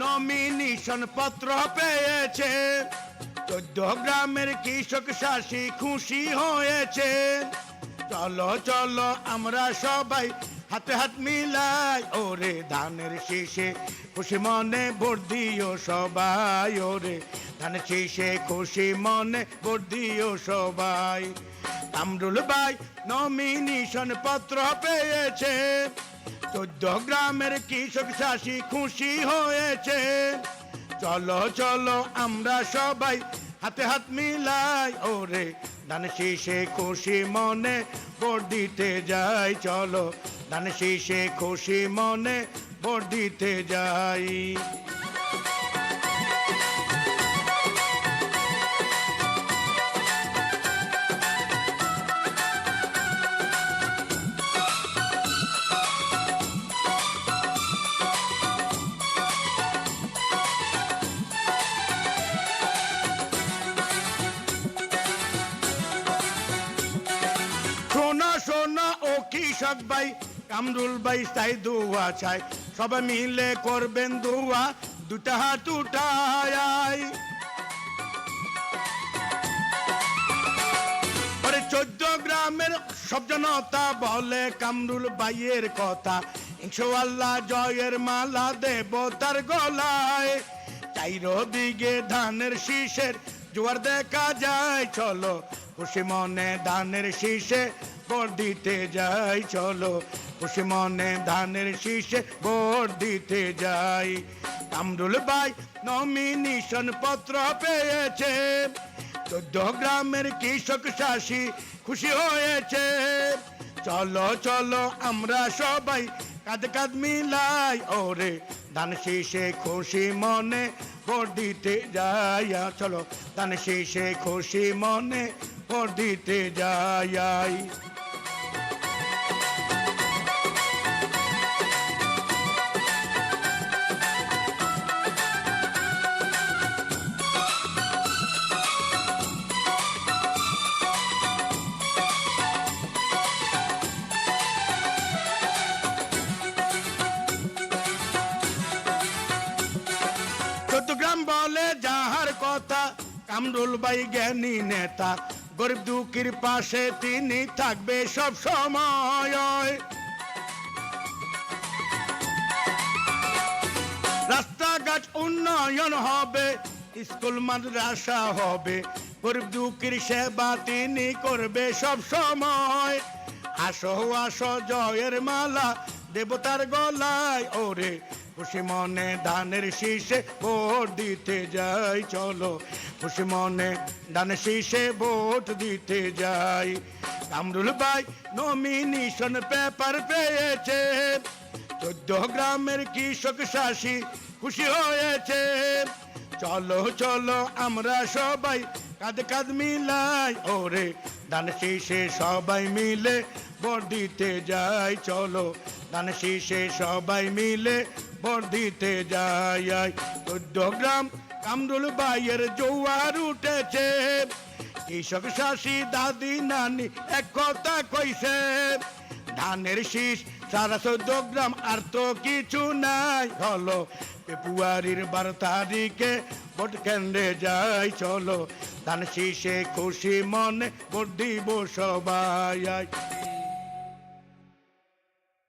Nomination পত্র পেয়েছে। 14 গ্রামের কৃষক চাষি খুশি হয়েছে। চলো চলো আমরা সবাই হাতে হাত মিলাই, ওরে ধানের শীষে খুশি মনে ভোট দিও সবাই, ওরে ধানের শীষে খুশি মনে ভোট দিও সবাই। কামরুল ভাই নমিনেশন পত্র পেয়েছে। 14 গ্রামের কৃষক চাষি খুশি হয়েছে। চলো চলো আমরা সবাই হাতে হাত মিলাই, ওরে ধানের শীষে খুশি মনে ভোট দিতে যাই। চলো ধানের শীষে খুশি মনে ভোট দিতে যাই। শোনা শোনা ও কৃষক ভাই, কামরুল ভাই তাই দোয়া চাই, সবাই মিলে করবেন দোয়া, দুটা হাত উঠায়। 14 গ্রামের সব জনতা বলে কামরুল ভাইয়ের কথা, ইনশাআল্লাহ জয়ের মালা দেব তার গলায়। চাইরদিকে ধানের শীষের জোয়ার দেখা যায়, চলো খুশি মনে ধানের শীষে ভোট দিতে যাই। চলো খুশি মনে ধানের শীষে ভোট দিতে যাই। কামরুল ভাই নমিনেশন পত্র পেয়েছে। 14 গ্রামের কৃষক চাষি খুশি হয়েছে। চলো চলো আমরা সবাই কাঁধে কাঁধ মিলাই, ওরে ধানের শীষে খুশি মনে ভোট দিতে যাই। চলো ধানের শীষে খুশি মনে ভোট দিতে যাই। চট্টগ্রাম বলে যাহার কথা, কামরুল ভাই জ্ঞানী নেতা, গরিব দুঃখীর পাশে তিনি থাকবে সব সময়। রাস্তাঘাট উন্নয়ন হবে, স্কুল মাদ্রাসা হবে, গরিব দুঃখীর সেবা তিনি করবে সব সময়। আসো আসো জয়ের মালা দেবতার গলায়, ওরে খুশি মনে ধানের শীষে ভোট দিতে যাই। চলো খুশি মনে ধানের শীষে ভোট দিতে যাই। কামরুল ভাই নমিনেশন পেপার পেয়েছে। 14 গ্রামের কৃষক চাষি খুশি হয়েছে। চলো চলো আমরা সবাই কাঁধে কাঁধ মিলাই, ওরে ধানের শীষে সবাই মিলে ভোট দিতে যাই। চলো ধানের শীষে সবাই মিলে ভোট দিতে যাই। 14 গ্রাম কামরুল ভাইয়ের জোয়ার উঠেছে। কৃষক চাষি দাদি নানি এক কথা কইছে, ধানের শীষ সারা 14 গ্রাম আর তো কিছু নাই। হলো ফেব্রুয়ারির 12 তারিখে ভোট কেন্দ্রে যাই। চলো ধানের শীষে খুশি মনে ভোট দিব সবাই।